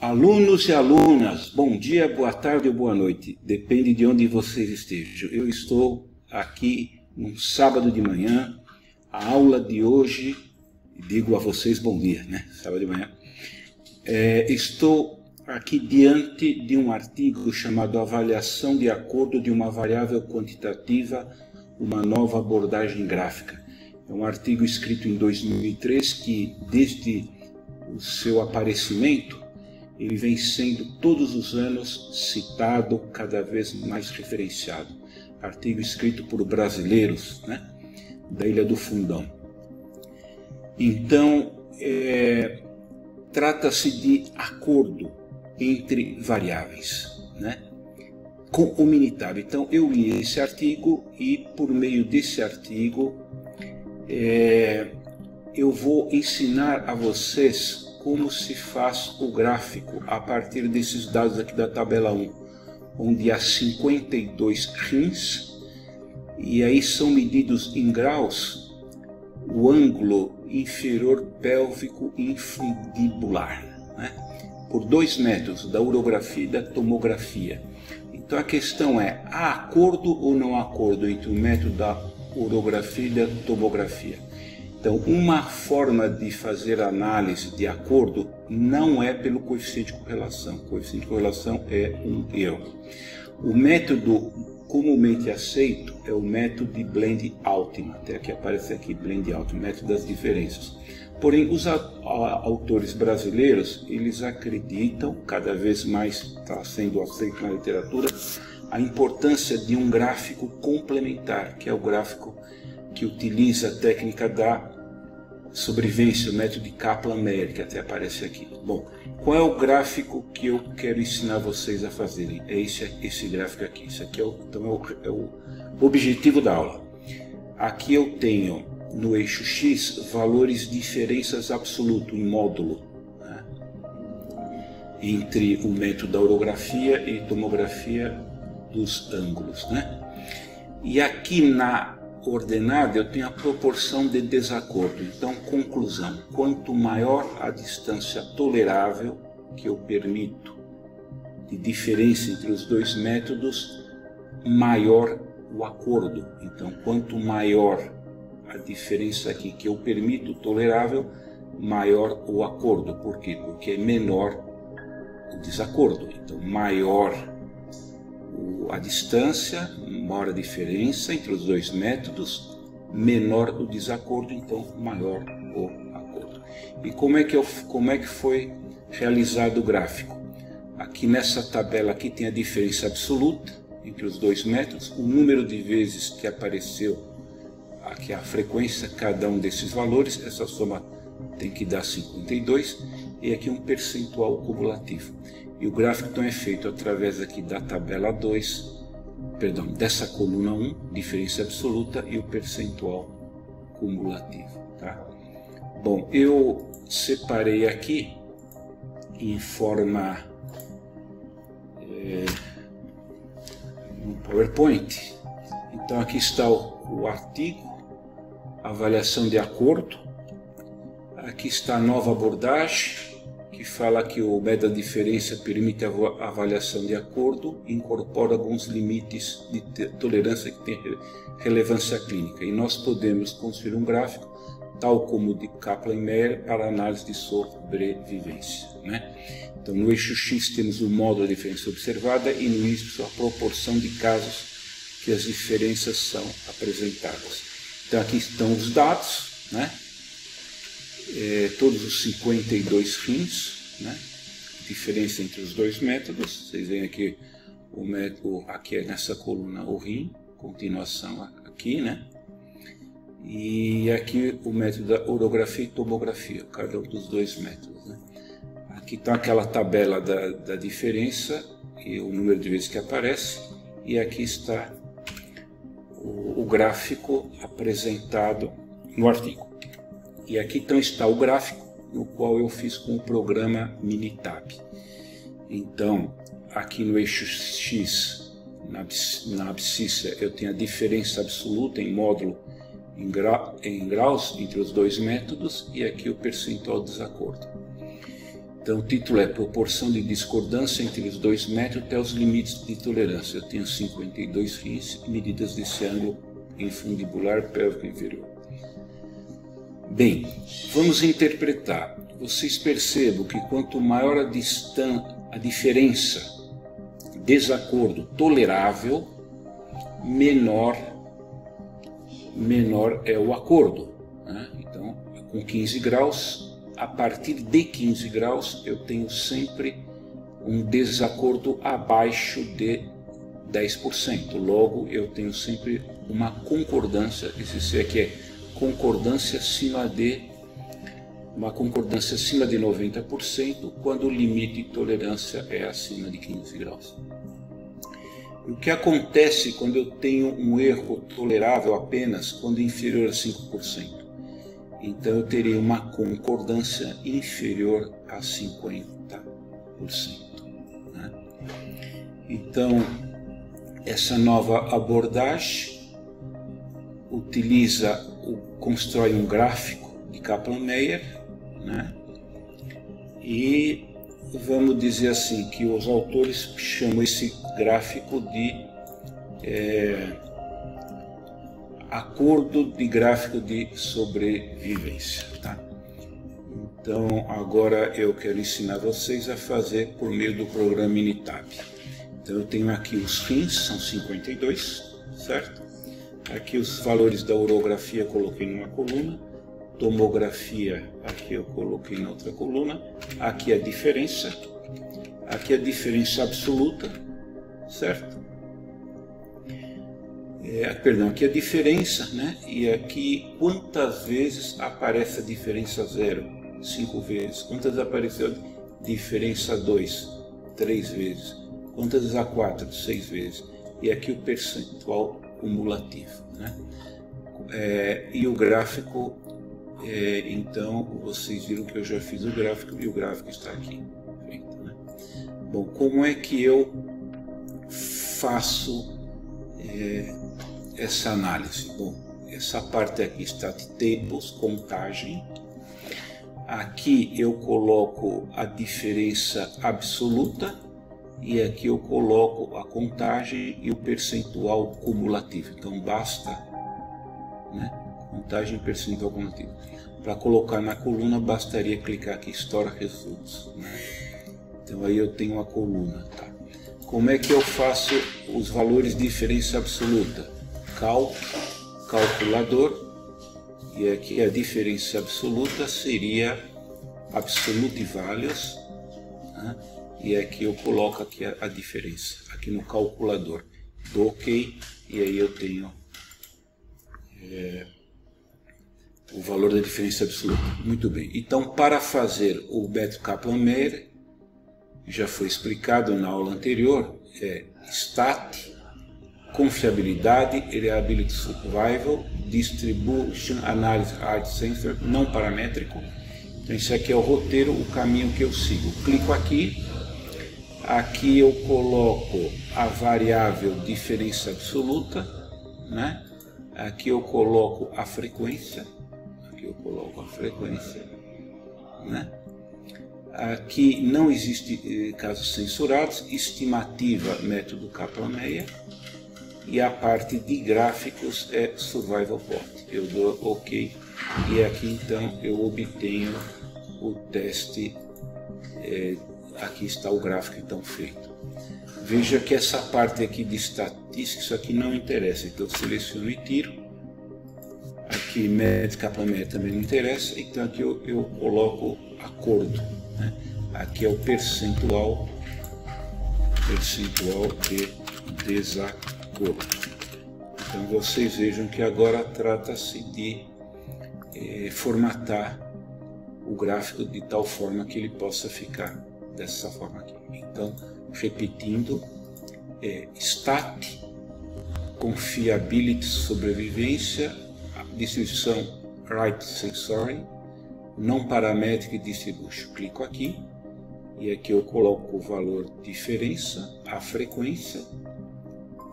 Alunos e alunas, bom dia, boa tarde ou boa noite, depende de onde vocês estejam. Eu estou aqui num sábado de manhã, a aula de hoje, digo a vocês bom dia, né? Sábado de manhã. Estou aqui diante de um artigo chamado Avaliação de Acordo de uma Variável Quantitativa, uma Nova Abordagem Gráfica. É um artigo escrito em 2003 que, desde o seu aparecimento, ele vem sendo todos os anos citado, cada vez mais referenciado. Artigo escrito por brasileiros, né, da Ilha do Fundão. Então, trata-se de acordo entre variáveis, né, com o Minitab. Então, eu li esse artigo e, por meio desse artigo, eu vou ensinar a vocês como se faz o gráfico a partir desses dados aqui da tabela 1, onde há 52 rins, e aí são medidos em graus o ângulo inferior pélvico infundibular, né, por 2 métodos, da urografia e da tomografia. Então a questão é, há acordo ou não há acordo entre o método da urografia e da tomografia? Então, uma forma de fazer análise de acordo não é pelo coeficiente de correlação. O coeficiente de correlação é um erro. O método comumente aceito é o método de Blend-Altman. Até aqui aparece aqui, Blend-Altman, método das diferenças. Porém, os autores brasileiros, eles acreditam, cada vez mais está sendo aceito na literatura, a importância de um gráfico complementar, que é o gráfico que utiliza a técnica da sobrevivência, o método de Kaplan-Meier, que até aparece aqui. Bom, qual é o gráfico que eu quero ensinar vocês a fazerem? É esse gráfico aqui. Esse aqui é o objetivo da aula. Aqui eu tenho no eixo X valores de diferenças absoluto em módulo, né, entre o método da orografia e tomografia dos ângulos, né? E aqui na ordenada eu tenho a proporção de desacordo. Então, conclusão: quanto maior a distância tolerável que eu permito de diferença entre os dois métodos, maior o acordo. Então, quanto maior a diferença aqui que eu permito tolerável, maior o acordo. Por quê? Porque é menor o desacordo. Então, maior a distância, maior a diferença entre os dois métodos, menor o desacordo, então maior o acordo. E como é que foi realizado o gráfico? Aqui nessa tabela aqui tem a diferença absoluta entre os dois métodos, o número de vezes que apareceu, aqui a frequência, cada um desses valores, essa soma tem que dar 52, e aqui um percentual cumulativo. E o gráfico então é feito através aqui da tabela 2, perdão, dessa coluna 1, diferença absoluta, e o percentual cumulativo. Tá? Bom, eu separei aqui em forma no PowerPoint. Então aqui está o artigo, avaliação de acordo. Aqui está a nova abordagem, que fala que o método da diferença permite a avaliação de acordo e incorpora alguns limites de tolerância que tem relevância clínica. E nós podemos construir um gráfico, tal como o de Kaplan-Meier, para análise de sobrevivência, né? Então, no eixo X temos o módulo de diferença observada e no Y a proporção de casos que as diferenças são apresentadas. Então, aqui estão os dados, né? Todos os 52 rins, né? Diferença entre os dois métodos. Vocês veem aqui o método, aqui é nessa coluna o rim, continuação aqui, né? E aqui o método da orografia e tomografia, cada um dos dois métodos, né? Aqui está aquela tabela da diferença e o número de vezes que aparece, e aqui está o gráfico apresentado no artigo. E aqui então está o gráfico, no qual eu fiz com o programa Minitab. Então, aqui no eixo X, na abscissa, eu tenho a diferença absoluta em módulo em graus entre os dois métodos, e aqui o percentual de desacordo. Então o título é Proporção de discordância entre os dois métodos até os limites de tolerância. Eu tenho 52 rins e medidas desse ângulo infundibular pélvico inferior. Bem, vamos interpretar. Vocês percebam que quanto maior a diferença, desacordo tolerável, menor é o acordo, né? Então, com 15 graus, a partir de 15 graus, eu tenho sempre um desacordo abaixo de 10%. Logo, eu tenho sempre uma concordância, esse aqui é concordância acima de 90%, quando o limite de tolerância é acima de 15 graus. O que acontece quando eu tenho um erro tolerável apenas quando inferior a 5%? Então eu terei uma concordância inferior a 50%. Né? Então, essa nova abordagem constrói um gráfico de Kaplan-Meier, né? E vamos dizer assim que os autores chamam esse gráfico de acordo de gráfico de sobrevivência, tá? Então agora eu quero ensinar vocês a fazer por meio do programa Minitab. Então eu tenho aqui os rins, são 52, certo? Aqui os valores da urografia eu coloquei numa coluna, tomografia aqui eu coloquei na outra coluna, aqui a diferença absoluta, certo? Perdão, aqui a diferença, né? E aqui quantas vezes aparece a diferença 0? 5 vezes. Quantas apareceu a diferença 2? 3 vezes. Quantas vezes a 4? 6 vezes. E aqui o percentual cumulativo, né? E o gráfico, então vocês viram que eu já fiz o gráfico e o gráfico está aqui. Feito, né? Bom, como é que eu faço essa análise? Bom, essa parte aqui está de tables, contagem. Aqui eu coloco a diferença absoluta e aqui eu coloco a contagem e o percentual cumulativo. Então basta, né, contagem e percentual cumulativo. Para colocar na coluna bastaria clicar aqui Store Results, né? Então aí eu tenho a coluna, tá? Como é que eu faço os valores de diferença absoluta? Calculador, e aqui a diferença absoluta seria absolute values, né? E aqui eu coloco aqui a diferença, aqui no calculador, dou OK, e aí eu tenho o valor da diferença absoluta. Muito bem, então para fazer o método Kaplan-Meier, já foi explicado na aula anterior, STAT, confiabilidade, reliability survival, distribution analysis hard sensor, não paramétrico. Então esse aqui é o roteiro, o caminho que eu sigo. Clico aqui eu coloco a variável diferença absoluta, né? Aqui eu coloco a frequência, né? Aqui não existe casos censurados, estimativa método Kaplan-Meier, e a parte de gráficos é survival plot. Eu dou OK e aqui então eu obtenho o teste. Aqui está o gráfico então feito. Veja que essa parte aqui de estatística, isso aqui não interessa, então eu seleciono e tiro. Aqui método Kaplan-Meier também não interessa, então aqui eu coloco acordo, né? Aqui é o percentual de desacordo. Então vocês vejam que agora trata-se de formatar o gráfico de tal forma que ele possa ficar dessa forma aqui. Então, repetindo, STAT, confiability, sobrevivência, distribuição right sensory, não paramétrica e distribution. Clico aqui e aqui eu coloco o valor diferença, a frequência,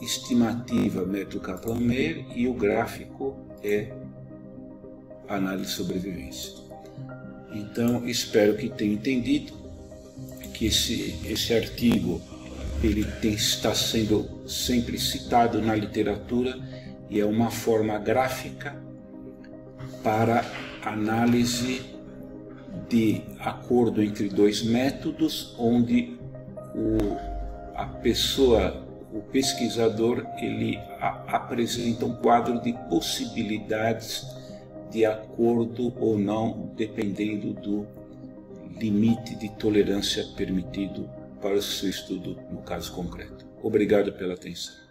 estimativa método Kaplan-Meier e o gráfico é análise de sobrevivência. Então espero que tenham entendido. que esse artigo ele está sendo sempre citado na literatura e é uma forma gráfica para análise de acordo entre dois métodos, onde o pesquisador, ele apresenta um quadro de possibilidades de acordo ou não, dependendo do limite de tolerância permitido para o seu estudo no caso concreto. Obrigado pela atenção.